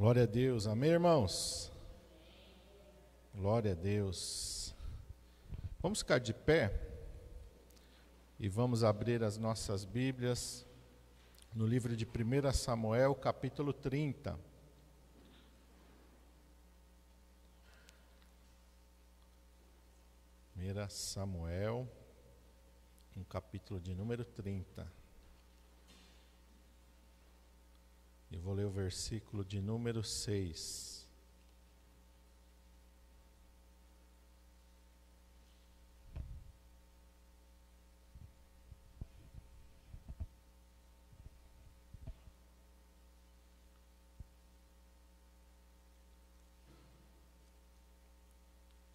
Glória a Deus, amém, irmãos? Glória a Deus. Vamos ficar de pé e vamos abrir as nossas Bíblias no livro de 1 Samuel, capítulo 30. Samuel, no capítulo de número 30. Eu vou ler o versículo de número 6.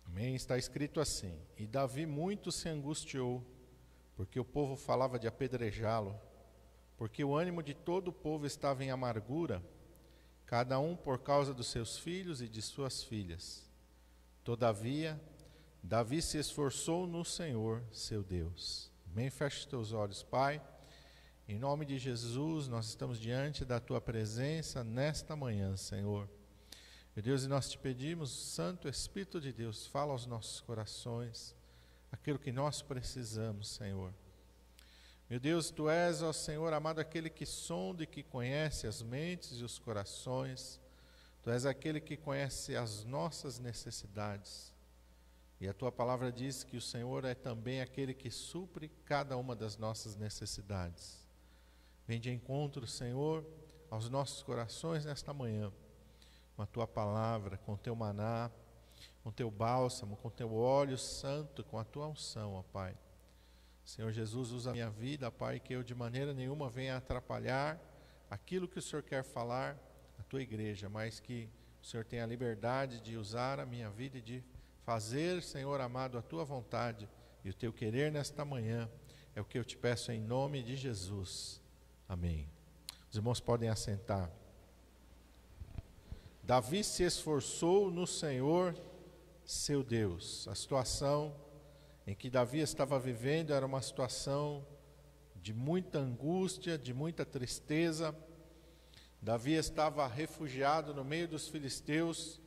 Amém? Está escrito assim: E Davi muito se angustiou, porque o povo falava de apedrejá-lo, porque o ânimo de todo o povo estava em amargura, cada um por causa dos seus filhos e de suas filhas. Todavia, Davi se esforçou no Senhor, seu Deus. Amém? Feche os teus olhos, Pai. Em nome de Jesus, nós estamos diante da Tua presença nesta manhã, Senhor. Meu Deus, e nós te pedimos, Santo Espírito de Deus, fala aos nossos corações aquilo que nós precisamos, Senhor. Meu Deus, Tu és, ó Senhor amado, aquele que sonda e que conhece as mentes e os corações. Tu és aquele que conhece as nossas necessidades. E a Tua palavra diz que o Senhor é também aquele que supre cada uma das nossas necessidades. Vem de encontro, Senhor, aos nossos corações nesta manhã, com a Tua palavra, com o Teu maná, com o Teu bálsamo, com o Teu óleo santo, com a Tua unção, ó Pai. Senhor Jesus, usa a minha vida, Pai, que eu de maneira nenhuma venha atrapalhar aquilo que o Senhor quer falar à Tua igreja, mas que o Senhor tenha a liberdade de usar a minha vida e de fazer, Senhor amado, a Tua vontade e o Teu querer nesta manhã. É o que eu te peço em nome de Jesus. Amém. Os irmãos podem assentar. Davi se esforçou no Senhor, seu Deus. A situação em que Davi estava vivendo era uma situação de muita angústia, de muita tristeza. Davi estava refugiado no meio dos filisteus,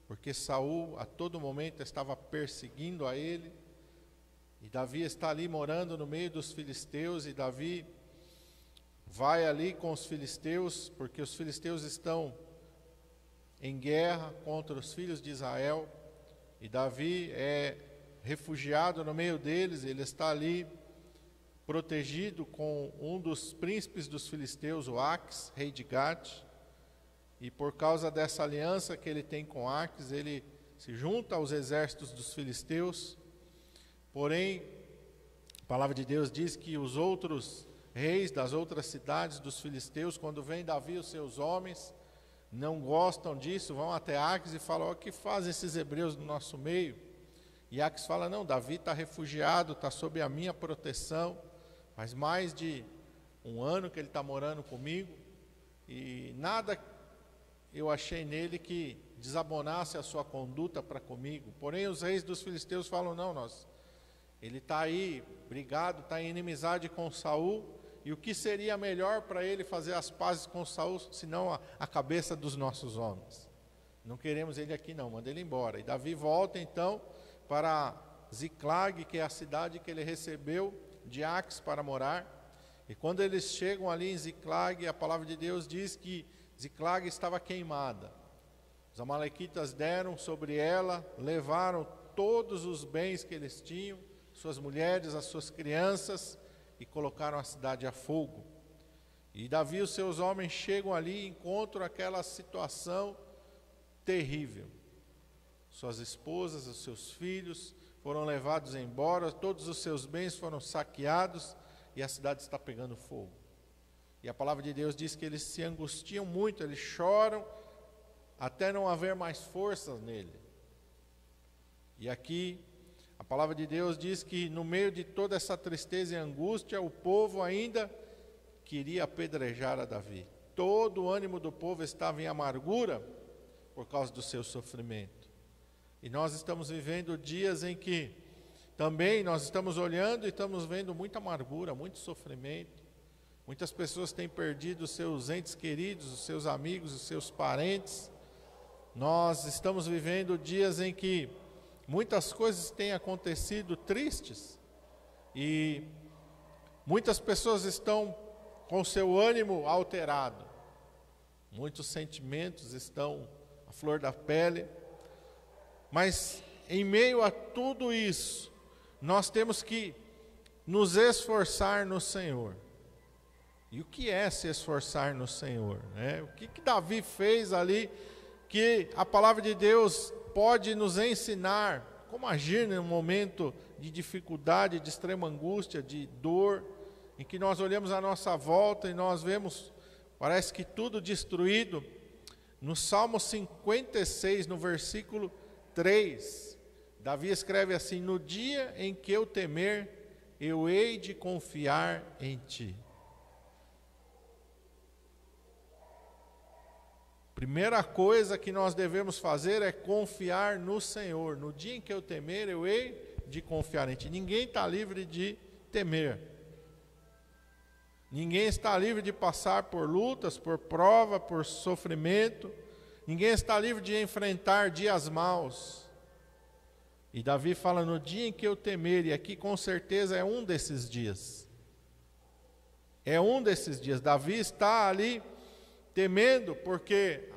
porque Saul a todo momento estava perseguindo a ele. E Davi está ali morando no meio dos filisteus, e Davi vai ali com os filisteus, porque os filisteus estão em guerra contra os filhos de Israel, e Davi é refugiado no meio deles. Ele está ali protegido com um dos príncipes dos filisteus, o Aques, rei de Gate, e por causa dessa aliança que ele tem com Aques, ele se junta aos exércitos dos filisteus. Porém, a palavra de Deus diz que os outros reis das outras cidades dos filisteus, quando vem Davi e os seus homens, não gostam disso, vão até Aques e falam: o que fazem esses hebreus no nosso meio? E Aques fala: não, Davi está refugiado, está sob a minha proteção, faz mais de um ano que ele está morando comigo, e nada eu achei nele que desabonasse a sua conduta para comigo. Porém, os reis dos filisteus falam: não, ele está aí brigado, está em inimizade com Saul, e o que seria melhor para ele fazer as pazes com Saul, senão a cabeça dos nossos homens? Não queremos ele aqui não, manda ele embora. E Davi volta então para Ziclag, que é a cidade que ele recebeu de Aques para morar. E quando eles chegam ali em Ziclag, a palavra de Deus diz que Ziclag estava queimada. Os amalequitas deram sobre ela, levaram todos os bens que eles tinham, suas mulheres, as suas crianças, e colocaram a cidade a fogo. E Davi e os seus homens chegam ali e encontram aquela situação terrível. Suas esposas, os seus filhos foram levados embora, todos os seus bens foram saqueados e a cidade está pegando fogo. E a palavra de Deus diz que eles se angustiam muito, eles choram até não haver mais forças nele. E aqui a palavra de Deus diz que no meio de toda essa tristeza e angústia, o povo ainda queria apedrejar a Davi. Todo o ânimo do povo estava em amargura por causa do seu sofrimento. E nós estamos vivendo dias em que também nós estamos olhando e estamos vendo muita amargura, muito sofrimento, Muitas pessoas têm perdido os seus entes queridos, os seus amigos, os seus parentes. Nós estamos vivendo dias em que muitas coisas têm acontecido tristes e muitas pessoas estão com seu ânimo alterado. Muitos sentimentos estão à flor da pele. Mas em meio a tudo isso, nós temos que nos esforçar no Senhor. E o que é se esforçar no Senhor, né? O que Davi fez ali que a palavra de Deus pode nos ensinar como agir num momento de dificuldade, de extrema angústia, de dor, em que nós olhamos à nossa volta e nós vemos, parece que tudo destruído. No Salmo 56, no versículo 3, Davi escreve assim: no dia em que eu temer, eu hei de confiar em ti. Primeira coisa que nós devemos fazer é confiar no Senhor. No dia em que eu temer, eu hei de confiar em ti. Ninguém está livre de temer. Ninguém está livre de passar por lutas, por prova, por sofrimento. Ninguém está livre de enfrentar dias maus. E Davi fala: no dia em que eu temer, e aqui com certeza é um desses dias. É um desses dias. Davi está ali temendo, porque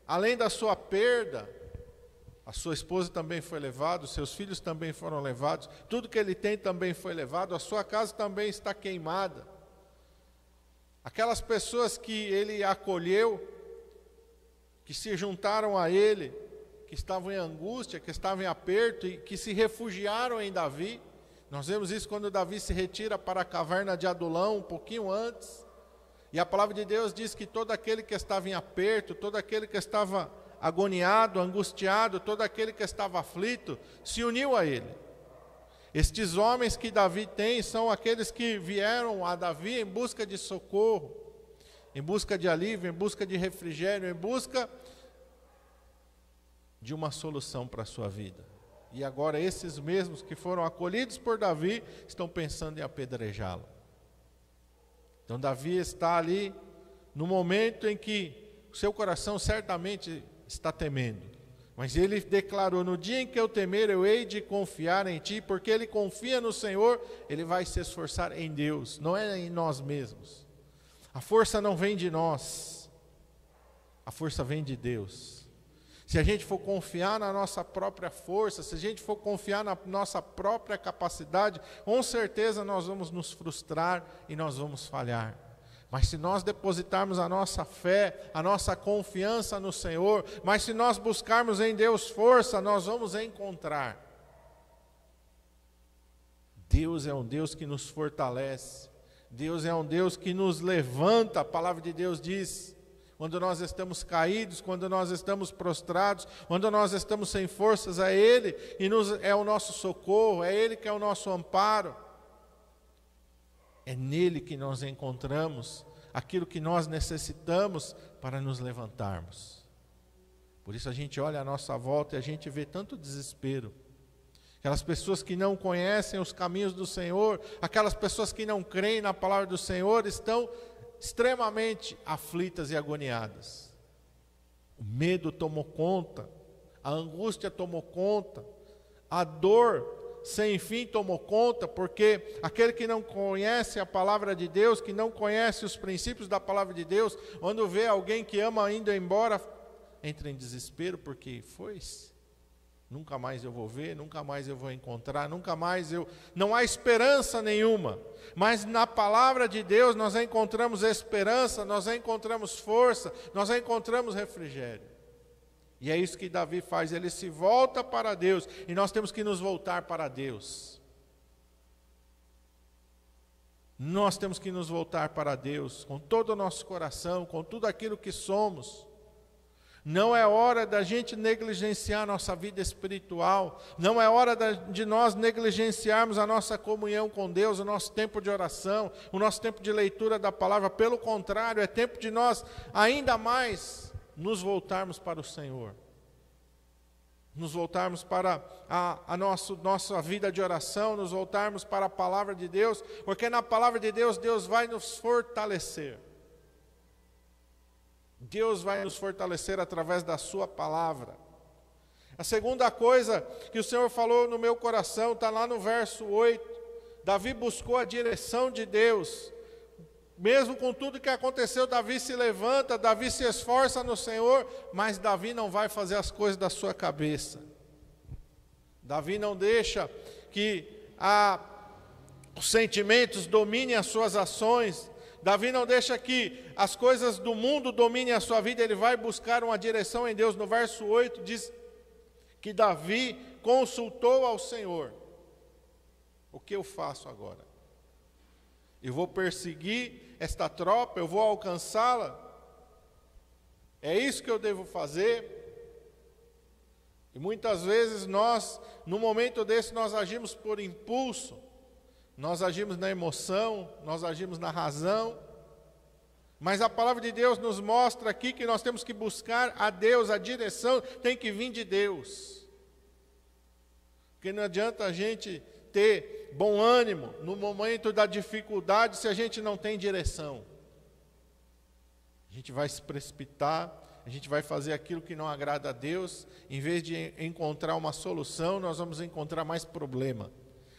além da sua perda, a sua esposa também foi levada, os seus filhos também foram levados, tudo que ele tem também foi levado, a sua casa também está queimada. Aquelas pessoas que ele acolheu, que se juntaram a ele, que estavam em angústia, que estavam em aperto e que se refugiaram em Davi. Nós vemos isso quando Davi se retira para a caverna de Adulão, um pouquinho antes. E a palavra de Deus diz que todo aquele que estava em aperto, todo aquele que estava agoniado, angustiado, todo aquele que estava aflito, se uniu a ele. Estes homens que Davi tem são aqueles que vieram a Davi em busca de socorro, em busca de alívio, em busca de refrigério, em busca de uma solução para a sua vida. E agora esses mesmos que foram acolhidos por Davi estão pensando em apedrejá-lo. Então Davi está ali no momento em que o seu coração certamente está temendo. Mas ele declarou: no dia em que eu temer, eu hei de confiar em ti, porque ele confia no Senhor, ele vai se esforçar em Deus, não é em nós mesmos. A força não vem de nós, a força vem de Deus. Se a gente for confiar na nossa própria força, se a gente for confiar na nossa própria capacidade, com certeza nós vamos nos frustrar e nós vamos falhar. Mas se nós depositarmos a nossa fé, a nossa confiança no Senhor, mas se nós buscarmos em Deus força, nós vamos encontrar. Deus é um Deus que nos fortalece, Deus é um Deus que nos levanta, a palavra de Deus diz. Quando nós estamos caídos, quando nós estamos prostrados, quando nós estamos sem forças, é Ele e é o nosso socorro, é Ele que é o nosso amparo. É nele que nós encontramos aquilo que nós necessitamos para nos levantarmos. Por isso a gente olha à nossa volta e a gente vê tanto desespero. Aquelas pessoas que não conhecem os caminhos do Senhor, aquelas pessoas que não creem na palavra do Senhor, estão extremamente aflitas e agoniadas. O medo tomou conta, a angústia tomou conta, a dor sem fim tomou conta, porque aquele que não conhece a palavra de Deus, que não conhece os princípios da palavra de Deus, quando vê alguém que ama indo embora, entra em desespero, porque foi-se. Nunca mais eu vou ver, nunca mais eu vou encontrar, não há esperança nenhuma. Mas na palavra de Deus nós encontramos esperança, nós encontramos força, nós encontramos refrigério. E é isso que Davi faz, ele se volta para Deus, e nós temos que nos voltar para Deus. Nós temos que nos voltar para Deus, com todo o nosso coração, com tudo aquilo que somos. Não é hora da gente negligenciar a nossa vida espiritual, não é hora de nós negligenciarmos a nossa comunhão com Deus, o nosso tempo de oração, o nosso tempo de leitura da palavra. Pelo contrário, é tempo de nós ainda mais nos voltarmos para o Senhor. nos voltarmos para a nossa vida de oração, nos voltarmos para a palavra de Deus, porque na palavra de Deus, Deus vai nos fortalecer. Deus vai nos fortalecer através da sua palavra. A segunda coisa que o Senhor falou no meu coração, está lá no verso 8, Davi buscou a direção de Deus. Mesmo com tudo que aconteceu, Davi se levanta, Davi se esforça no Senhor, mas Davi não vai fazer as coisas da sua cabeça. Davi não deixa que os sentimentos dominem as suas ações. Davi não deixa que as coisas do mundo dominem a sua vida, ele vai buscar uma direção em Deus. No verso 8 diz que Davi consultou ao Senhor. O que eu faço agora? Eu vou perseguir esta tropa, eu vou alcançá-la? É isso que eu devo fazer? E muitas vezes nós, no momento desse, nós agimos por impulso, nós agimos na emoção, nós agimos na razão, mas a palavra de Deus nos mostra aqui que nós temos que buscar a Deus, a direção tem que vir de Deus. Porque não adianta a gente ter bom ânimo no momento da dificuldade se a gente não tem direção. A gente vai se precipitar, a gente vai fazer aquilo que não agrada a Deus, em vez de encontrar uma solução, nós vamos encontrar mais problema,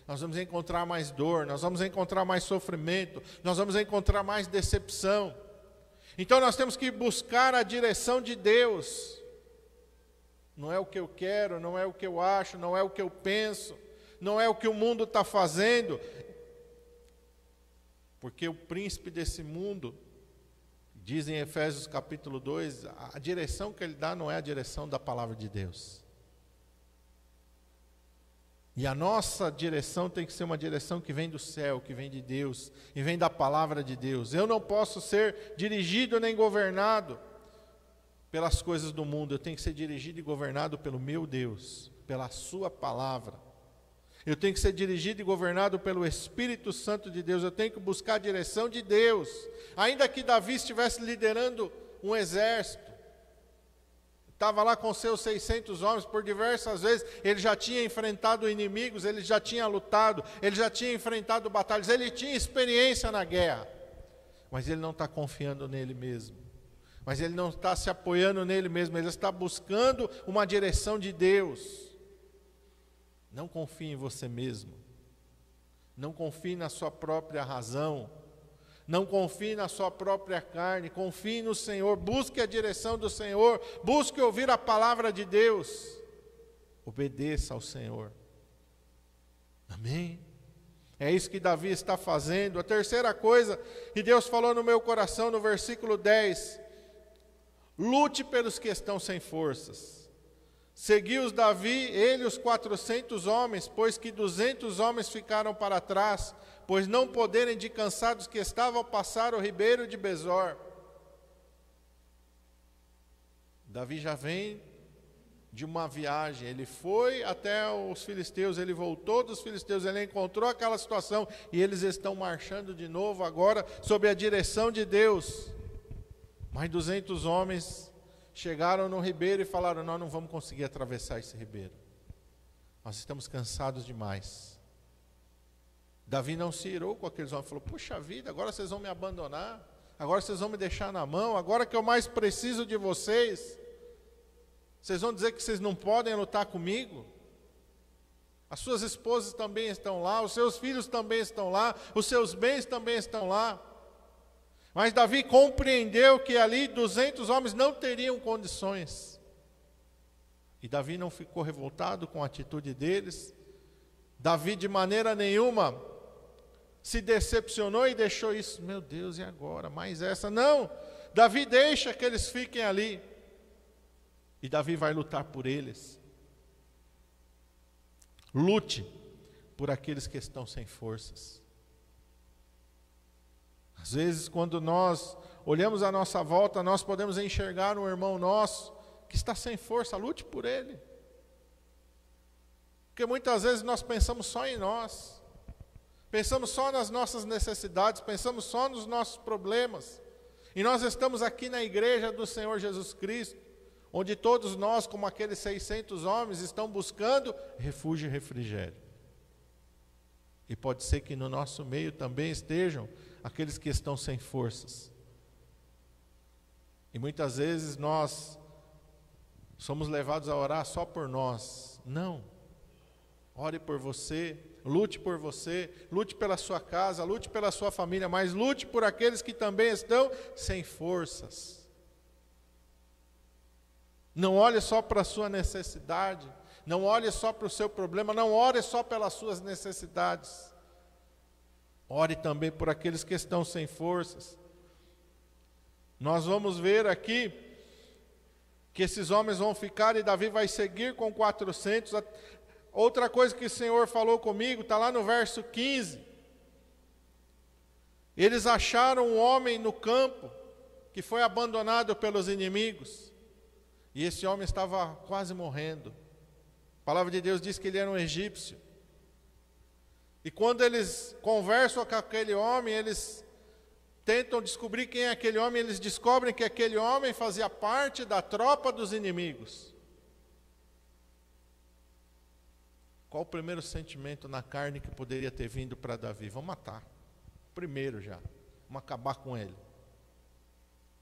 nós vamos encontrar mais dor, nós vamos encontrar mais sofrimento, nós vamos encontrar mais decepção. Então nós temos que buscar a direção de Deus. Não é o que eu quero, não é o que eu acho, não é o que eu penso, não é o que o mundo está fazendo, porque o príncipe desse mundo, diz em Efésios capítulo 2, a direção que ele dá não é a direção da palavra de Deus. E a nossa direção tem que ser uma direção que vem do céu, que vem de Deus, e vem da palavra de Deus. Eu não posso ser dirigido nem governado pelas coisas do mundo, eu tenho que ser dirigido e governado pelo meu Deus, pela sua palavra. Eu tenho que ser dirigido e governado pelo Espírito Santo de Deus. Eu tenho que buscar a direção de Deus. Ainda que Davi estivesse liderando um exército, estava lá com seus 600 homens, por diversas vezes, ele já tinha enfrentado inimigos, ele já tinha lutado, ele já tinha enfrentado batalhas, ele tinha experiência na guerra. Mas ele não está confiando nele mesmo. Mas ele não está se apoiando nele mesmo, ele está buscando uma direção de Deus. Não confie em você mesmo, não confie na sua própria razão, não confie na sua própria carne, confie no Senhor, busque a direção do Senhor, busque ouvir a palavra de Deus, obedeça ao Senhor. Amém? É isso que Davi está fazendo. A terceira coisa que Deus falou no meu coração no versículo 10, lute pelos que estão sem forças. Seguiu-os Davi, ele e os 400 homens, pois que 200 homens ficaram para trás, pois não poderem de cansados que estavam passar o ribeiro de Besor. Davi já vem de uma viagem, ele foi até os filisteus, ele voltou dos filisteus, ele encontrou aquela situação e eles estão marchando de novo agora sob a direção de Deus. Mais 200 homens chegaram no ribeiro e falaram: nós não vamos conseguir atravessar esse ribeiro, nós estamos cansados demais. Davi não se irou com aqueles homens, falou: puxa vida, agora vocês vão me abandonar, agora vocês vão me deixar na mão, agora que eu mais preciso de vocês, vocês vão dizer que vocês não podem lutar comigo? As suas esposas também estão lá, os seus filhos também estão lá, os seus bens também estão lá. Mas Davi compreendeu que ali 200 homens não teriam condições. E Davi não ficou revoltado com a atitude deles. Davi de maneira nenhuma se decepcionou e deixou isso. Meu Deus, e agora? Mais essa? Não! Davi deixa que eles fiquem ali. E Davi vai lutar por eles. Lute por aqueles que estão sem forças. Às vezes, quando nós olhamos à nossa volta, nós podemos enxergar um irmão nosso que está sem força, lute por ele. Porque muitas vezes nós pensamos só em nós, pensamos só nas nossas necessidades, pensamos só nos nossos problemas. E nós estamos aqui na igreja do Senhor Jesus Cristo, onde todos nós, como aqueles 600 homens, estão buscando refúgio e refrigério. E pode ser que no nosso meio também estejam aqueles que estão sem forças. E muitas vezes nós somos levados a orar só por nós. Não. Ore por você, lute pela sua casa, lute pela sua família, mas lute por aqueles que também estão sem forças. Não olhe só para a sua necessidade, não olhe só para o seu problema, não ore só pelas suas necessidades. Ore também por aqueles que estão sem forças. Nós vamos ver aqui que esses homens vão ficar e Davi vai seguir com 400. Outra coisa que o Senhor falou comigo, está lá no verso 15. Eles acharam um homem no campo que foi abandonado pelos inimigos. E esse homem estava quase morrendo. A palavra de Deus diz que ele era um egípcio. E quando eles conversam com aquele homem, eles tentam descobrir quem é aquele homem, eles descobrem que aquele homem fazia parte da tropa dos inimigos. Qual o primeiro sentimento na carne que poderia ter vindo para Davi? Vamos matar. Primeiro já. Vamos acabar com ele.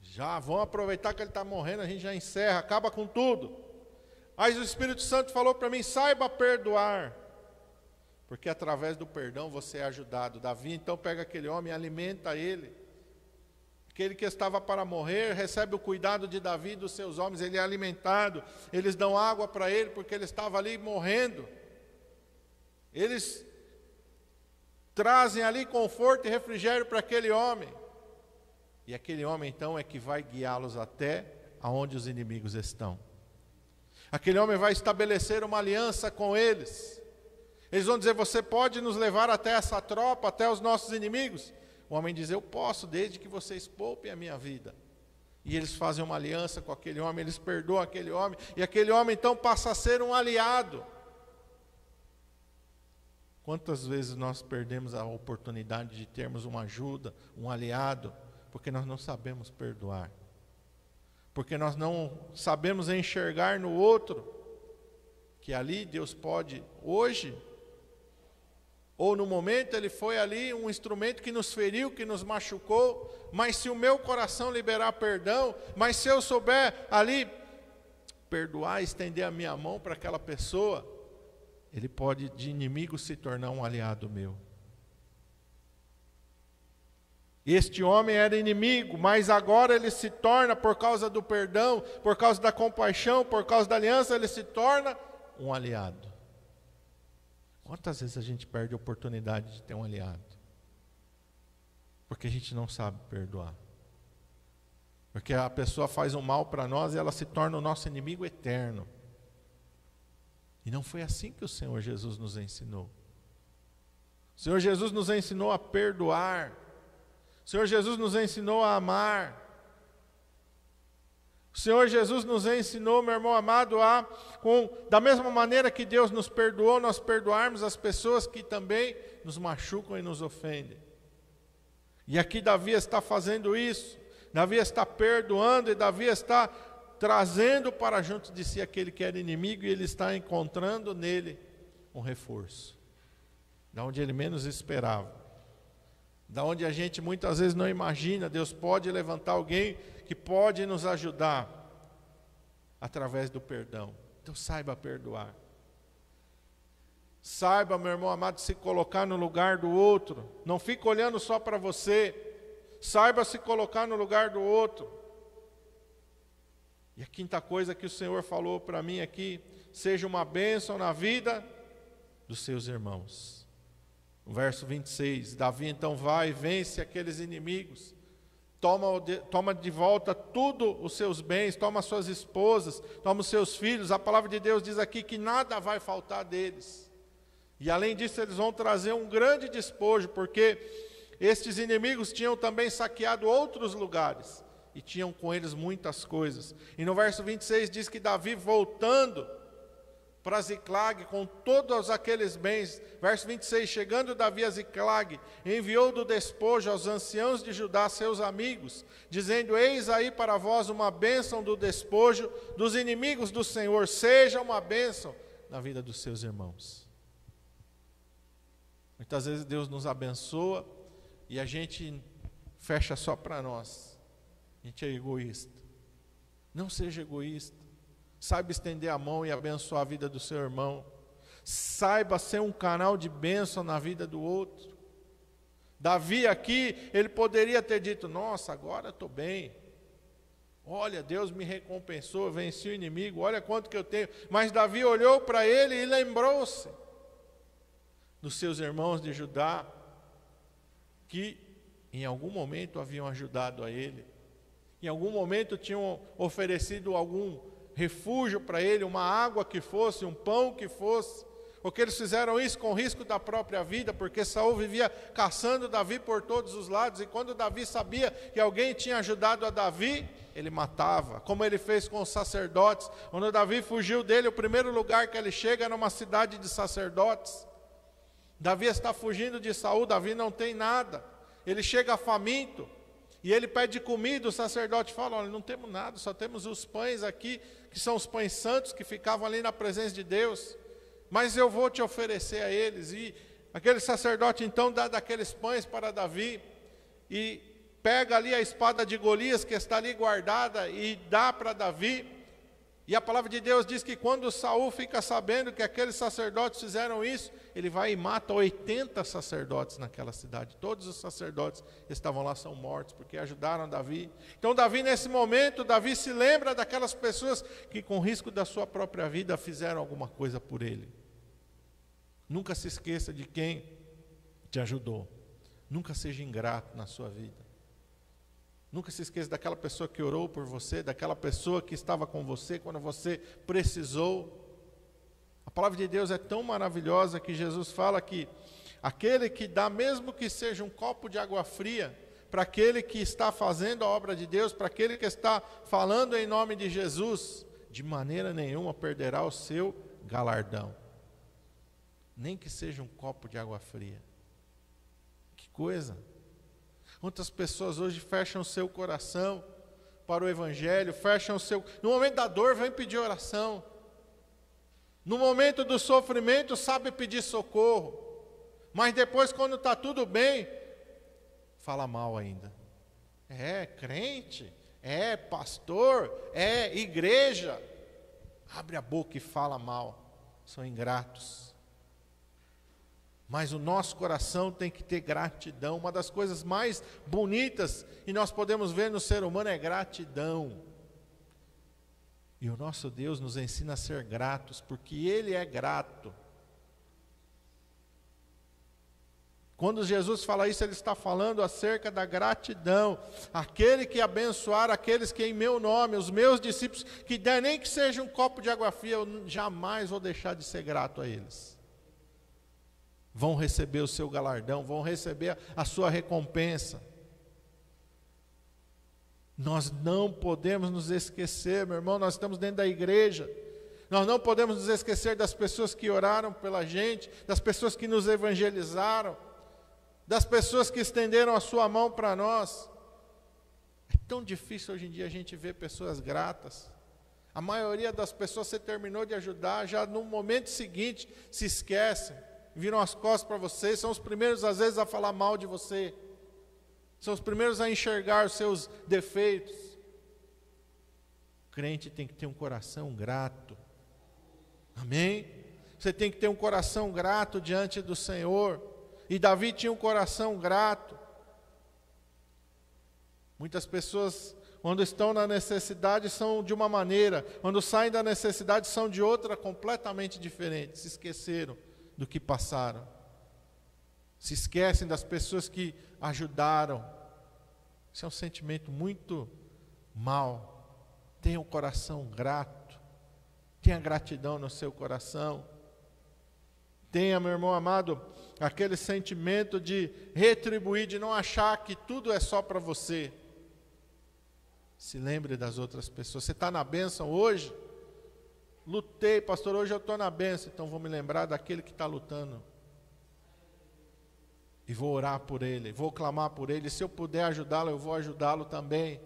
Já vamos aproveitar que ele está morrendo, a gente já encerra, acaba com tudo. Aí o Espírito Santo falou para mim, saiba perdoar. Porque através do perdão você é ajudado. Davi então pega aquele homem e alimenta ele. Aquele que estava para morrer recebe o cuidado de Davi e dos seus homens, ele é alimentado. Eles dão água para ele porque ele estava ali morrendo. Eles trazem ali conforto e refrigério para aquele homem. E aquele homem então é que vai guiá-los até aonde os inimigos estão. Aquele homem vai estabelecer uma aliança com eles. Eles vão dizer, você pode nos levar até essa tropa, até os nossos inimigos? O homem diz, eu posso, desde que vocês poupem a minha vida. E eles fazem uma aliança com aquele homem, eles perdoam aquele homem, e aquele homem então passa a ser um aliado. Quantas vezes nós perdemos a oportunidade de termos uma ajuda, um aliado, porque nós não sabemos perdoar. Porque nós não sabemos enxergar no outro, que ali Deus pode, hoje, ou no momento ele foi ali um instrumento que nos feriu, que nos machucou, mas se o meu coração liberar perdão, mas se eu souber ali perdoar, estender a minha mão para aquela pessoa, ele pode de inimigo se tornar um aliado meu. Este homem era inimigo, mas agora ele se torna, por causa do perdão, por causa da compaixão, por causa da aliança, ele se torna um aliado. Quantas vezes a gente perde a oportunidade de ter um aliado? Porque a gente não sabe perdoar. Porque a pessoa faz um mal para nós e ela se torna o nosso inimigo eterno. E não foi assim que o Senhor Jesus nos ensinou. O Senhor Jesus nos ensinou a perdoar. O Senhor Jesus nos ensinou a amar. O Senhor Jesus nos ensinou, meu irmão amado, da mesma maneira que Deus nos perdoou, nós perdoarmos as pessoas que também nos machucam e nos ofendem. E aqui Davi está fazendo isso. Davi está perdoando e Davi está trazendo para junto de si aquele que era inimigo e ele está encontrando nele um reforço. Da onde ele menos esperava. Da onde a gente muitas vezes não imagina, Deus pode levantar alguém que pode nos ajudar através do perdão. Então saiba perdoar. Saiba, meu irmão amado, se colocar no lugar do outro. Não fique olhando só para você. Saiba se colocar no lugar do outro. E a quinta coisa que o Senhor falou para mim aqui, seja uma bênção na vida dos seus irmãos. No verso 26, Davi então vai e vence aqueles inimigos, toma de volta tudo os seus bens, toma suas esposas, toma os seus filhos. A palavra de Deus diz aqui que nada vai faltar deles. E além disso eles vão trazer um grande despojo, porque estes inimigos tinham também saqueado outros lugares, e tinham com eles muitas coisas. E no verso 26 diz que Davi, voltando para Ziclag com todos aqueles bens. Verso 26, chegando Davi a Ziclag, enviou do despojo aos anciãos de Judá, seus amigos, dizendo: eis aí para vós uma bênção do despojo dos inimigos do Senhor, seja uma bênção na vida dos seus irmãos. Muitas vezes Deus nos abençoa e a gente fecha só para nós. A gente é egoísta. Não seja egoísta. Saiba estender a mão e abençoar a vida do seu irmão. Saiba ser um canal de bênção na vida do outro. Davi aqui, ele poderia ter dito: nossa, agora estou bem. Olha, Deus me recompensou, venci o inimigo, olha quanto que eu tenho. Mas Davi olhou para ele e lembrou-se dos seus irmãos de Judá, que em algum momento haviam ajudado a ele. Em algum momento tinham oferecido algum refúgio para ele, uma água que fosse, um pão que fosse, porque eles fizeram isso com risco da própria vida, porque Saul vivia caçando Davi por todos os lados, e quando Davi sabia que alguém tinha ajudado a Davi, ele matava, como ele fez com os sacerdotes. Quando Davi fugiu dele, o primeiro lugar que ele chega é numa cidade de sacerdotes. Davi está fugindo de Saul, Davi não tem nada, ele chega faminto, e ele pede comida. O sacerdote fala: olha, não temos nada, só temos os pães aqui, que são os pães santos, que ficavam ali na presença de Deus, mas eu vou te oferecer a eles. E aquele sacerdote então dá daqueles pães para Davi, e pega ali a espada de Golias, que está ali guardada, e dá para Davi. E a palavra de Deus diz que quando Saul fica sabendo que aqueles sacerdotes fizeram isso, ele vai e mata 80 sacerdotes naquela cidade. Todos os sacerdotes que estavam lá são mortos, porque ajudaram Davi. Então Davi, nesse momento, Davi se lembra daquelas pessoas que com risco da sua própria vida fizeram alguma coisa por ele. Nunca se esqueça de quem te ajudou. Nunca seja ingrato na sua vida. Nunca se esqueça daquela pessoa que orou por você, daquela pessoa que estava com você quando você precisou. A palavra de Deus é tão maravilhosa que Jesus fala que aquele que dá, mesmo que seja um copo de água fria, para aquele que está fazendo a obra de Deus, para aquele que está falando em nome de Jesus, de maneira nenhuma perderá o seu galardão. Nem que seja um copo de água fria. Que coisa! Quantas pessoas hoje fecham o seu coração para o Evangelho, fecham o seu... No momento da dor, vem pedir oração. No momento do sofrimento, sabe pedir socorro. Mas depois, quando está tudo bem, fala mal ainda. É crente, é pastor, é igreja. Abre a boca e fala mal. São ingratos. Mas o nosso coração tem que ter gratidão. Uma das coisas mais bonitas que nós podemos ver no ser humano é gratidão. E o nosso Deus nos ensina a ser gratos, porque Ele é grato. Quando Jesus fala isso, Ele está falando acerca da gratidão. Aquele que abençoar aqueles que em meu nome, os meus discípulos, que der nem que seja um copo de água fria, eu jamais vou deixar de ser grato a eles. Vão receber o seu galardão, vão receber a sua recompensa. Nós não podemos nos esquecer, meu irmão, nós estamos dentro da igreja. Nós não podemos nos esquecer das pessoas que oraram pela gente, das pessoas que nos evangelizaram, das pessoas que estenderam a sua mão para nós. É tão difícil hoje em dia a gente ver pessoas gratas. A maioria das pessoas você terminou de ajudar, já no momento seguinte se esquecem. Viram as costas para você, são os primeiros às vezes a falar mal de você, são os primeiros a enxergar os seus defeitos. O crente tem que ter um coração grato, amém? Você tem que ter um coração grato diante do Senhor, e Davi tinha um coração grato. Muitas pessoas, quando estão na necessidade, são de uma maneira, quando saem da necessidade, são de outra completamente diferente, se esqueceram do que passaram, se esquecem das pessoas que ajudaram. Isso é um sentimento muito mau. Tenha um coração grato, tenha gratidão no seu coração, tenha, meu irmão amado, aquele sentimento de retribuir, de não achar que tudo é só para você. Se lembre das outras pessoas. Você está na bênção hoje? Lutei, pastor, hoje eu estou na bênção, então vou me lembrar daquele que está lutando. E vou orar por ele, vou clamar por ele. Se eu puder ajudá-lo, eu vou ajudá-lo também.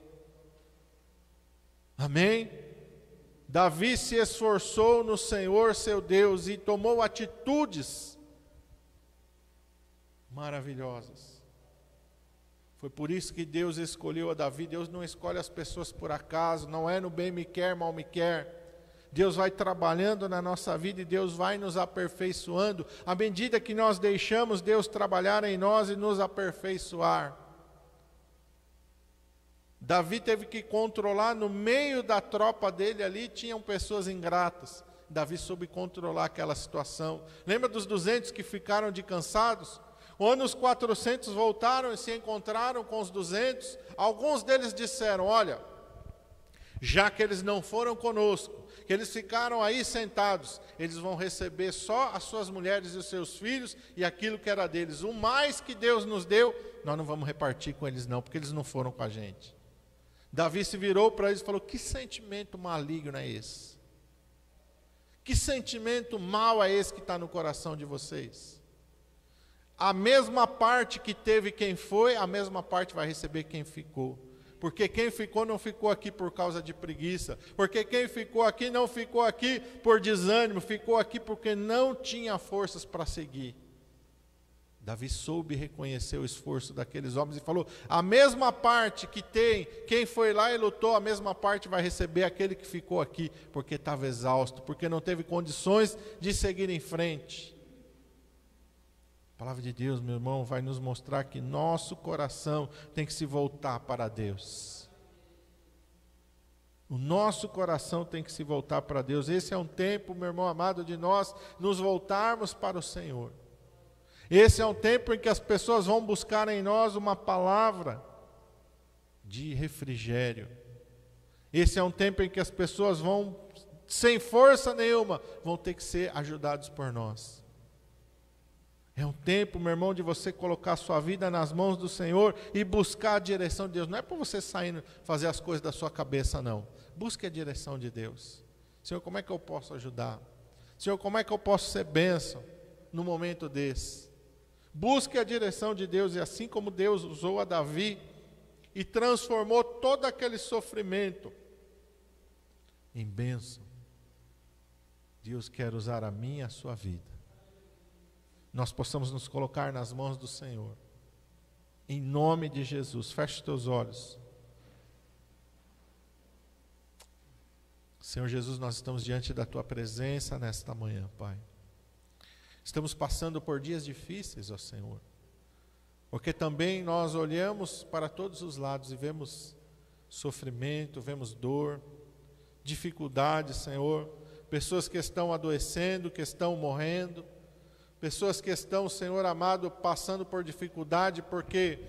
Amém? Davi se esforçou no Senhor seu Deus e tomou atitudes maravilhosas. Foi por isso que Deus escolheu a Davi. Deus não escolhe as pessoas por acaso, não é no bem me quer, mal me quer. Deus vai trabalhando na nossa vida e Deus vai nos aperfeiçoando, à medida que nós deixamos Deus trabalhar em nós e nos aperfeiçoar. Davi teve que controlar, no meio da tropa dele ali, tinham pessoas ingratas. Davi soube controlar aquela situação. Lembra dos 200 que ficaram de cansados? Quando os 400 voltaram e se encontraram com os 200, alguns deles disseram, olha, já que eles não foram conosco, que eles ficaram aí sentados, eles vão receber só as suas mulheres e os seus filhos e aquilo que era deles. O mais que Deus nos deu, nós não vamos repartir com eles não, porque eles não foram com a gente. Davi se virou para eles e falou, que sentimento maligno é esse? Que sentimento mau é esse que está no coração de vocês? A mesma parte que teve quem foi, a mesma parte vai receber quem ficou. Porque quem ficou não ficou aqui por causa de preguiça. Porque quem ficou aqui não ficou aqui por desânimo. Ficou aqui porque não tinha forças para seguir. Davi soube reconhecer o esforço daqueles homens e falou, a mesma parte que tem, quem foi lá e lutou, a mesma parte vai receber aquele que ficou aqui, porque estava exausto, porque não teve condições de seguir em frente. A palavra de Deus, meu irmão, vai nos mostrar que nosso coração tem que se voltar para Deus. O nosso coração tem que se voltar para Deus. Esse é um tempo, meu irmão amado, de nós nos voltarmos para o Senhor. Esse é um tempo em que as pessoas vão buscar em nós uma palavra de refrigério. Esse é um tempo em que as pessoas vão, sem força nenhuma, vão ter que ser ajudados por nós. É um tempo, meu irmão, de você colocar a sua vida nas mãos do Senhor e buscar a direção de Deus. Não é para você sair fazer as coisas da sua cabeça, não. Busque a direção de Deus. Senhor, como é que eu posso ajudar? Senhor, como é que eu posso ser bênção no momento desse? Busque a direção de Deus, e assim como Deus usou a Davi e transformou todo aquele sofrimento em bênção, Deus quer usar a minha e a sua vida. Nós possamos nos colocar nas mãos do Senhor. Em nome de Jesus, feche os teus olhos. Senhor Jesus, nós estamos diante da Tua presença nesta manhã, Pai. Estamos passando por dias difíceis, ó Senhor, porque também nós olhamos para todos os lados e vemos sofrimento, vemos dor, dificuldade, Senhor, pessoas que estão adoecendo, que estão morrendo, pessoas que estão, Senhor amado, passando por dificuldade, porque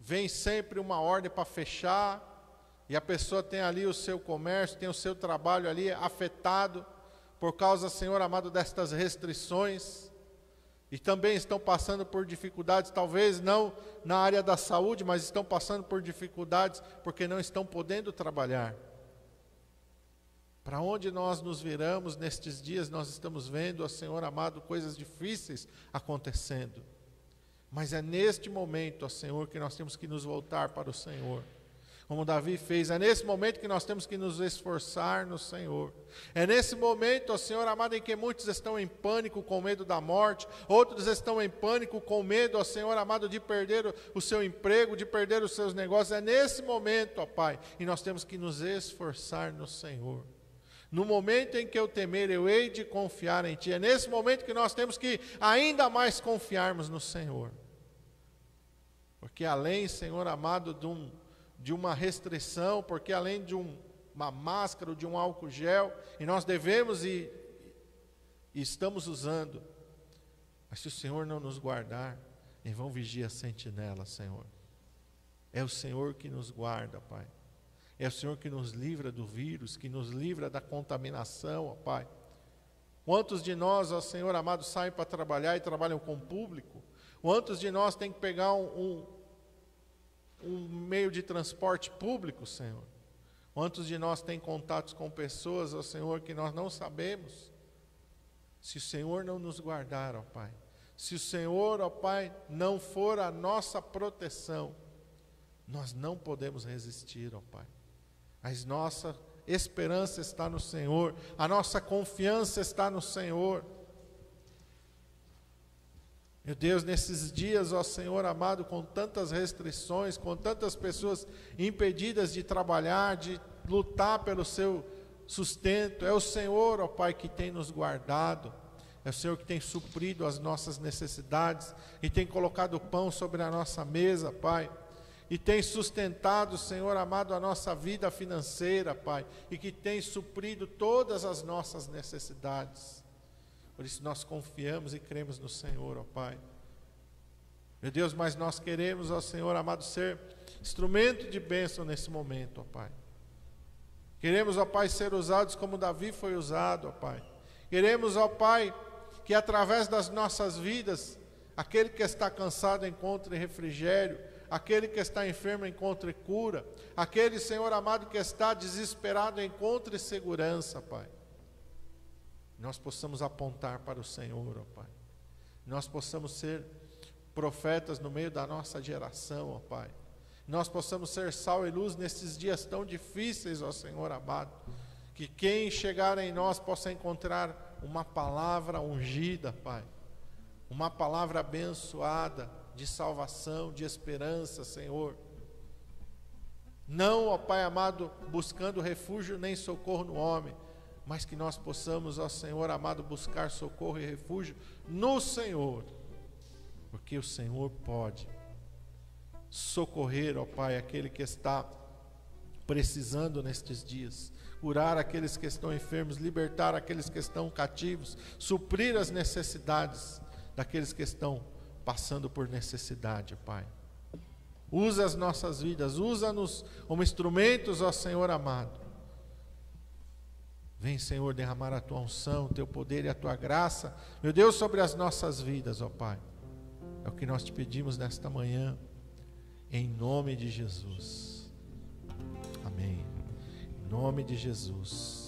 vem sempre uma ordem para fechar, e a pessoa tem ali o seu comércio, tem o seu trabalho ali afetado, por causa, Senhor amado, destas restrições, e também estão passando por dificuldades, talvez não na área da saúde, mas estão passando por dificuldades, porque não estão podendo trabalhar. Para onde nós nos viramos nestes dias, nós estamos vendo, ó Senhor amado, coisas difíceis acontecendo. Mas é neste momento, ó Senhor, que nós temos que nos voltar para o Senhor. Como Davi fez, é nesse momento que nós temos que nos esforçar no Senhor. É nesse momento, ó Senhor amado, em que muitos estão em pânico com medo da morte, outros estão em pânico com medo, ó Senhor amado, de perder o seu emprego, de perder os seus negócios. É nesse momento, ó Pai, e nós temos que nos esforçar no Senhor. No momento em que eu temer, eu hei de confiar em Ti. É nesse momento que nós temos que ainda mais confiarmos no Senhor. Porque além, Senhor amado, de uma restrição, porque além de uma máscara ou de um álcool gel, e nós devemos e estamos usando, mas se o Senhor não nos guardar, em vão vigia a sentinela, Senhor. É o Senhor que nos guarda, Pai. É o Senhor que nos livra do vírus, que nos livra da contaminação, ó Pai. Quantos de nós, ó Senhor amado, saem para trabalhar e trabalham com o público? Quantos de nós tem que pegar um meio de transporte público, Senhor? Quantos de nós tem contatos com pessoas, ó Senhor, que nós não sabemos? Se o Senhor não nos guardar, ó Pai, se o Senhor, ó Pai, não for a nossa proteção, nós não podemos resistir, ó Pai. Mas nossa esperança está no Senhor, a nossa confiança está no Senhor. Meu Deus, nesses dias, ó Senhor amado, com tantas restrições, com tantas pessoas impedidas de trabalhar, de lutar pelo seu sustento, é o Senhor, ó Pai, que tem nos guardado, é o Senhor que tem suprido as nossas necessidades e tem colocado o pão sobre a nossa mesa, Pai, e tem sustentado, Senhor amado, a nossa vida financeira, Pai, e que tem suprido todas as nossas necessidades. Por isso nós confiamos e cremos no Senhor, ó Pai. Meu Deus, mas nós queremos, ó Senhor amado, ser instrumento de bênção nesse momento, ó Pai. Queremos, ó Pai, ser usados como Davi foi usado, ó Pai. Queremos, ó Pai, que através das nossas vidas, aquele que está cansado encontre refrigério, aquele que está enfermo encontre cura, aquele, Senhor amado, que está desesperado encontre segurança, Pai. Nós possamos apontar para o Senhor, ó Pai. Nós possamos ser profetas no meio da nossa geração, ó Pai. Nós possamos ser sal e luz nesses dias tão difíceis, ó Senhor amado. Que quem chegar em nós possa encontrar uma palavra ungida, Pai. Uma palavra abençoada de salvação, de esperança, Senhor. Não, ó Pai amado, buscando refúgio nem socorro no homem, mas que nós possamos, ó Senhor amado, buscar socorro e refúgio no Senhor, porque o Senhor pode socorrer, ó Pai, aquele que está precisando nestes dias, curar aqueles que estão enfermos, libertar aqueles que estão cativos, suprir as necessidades daqueles que estão passando por necessidade, Pai. Usa as nossas vidas, usa-nos como instrumentos, ó Senhor amado. Vem, Senhor, derramar a Tua unção, o Teu poder e a Tua graça, meu Deus, sobre as nossas vidas, ó Pai. É o que nós te pedimos nesta manhã, em nome de Jesus. Amém. Em nome de Jesus.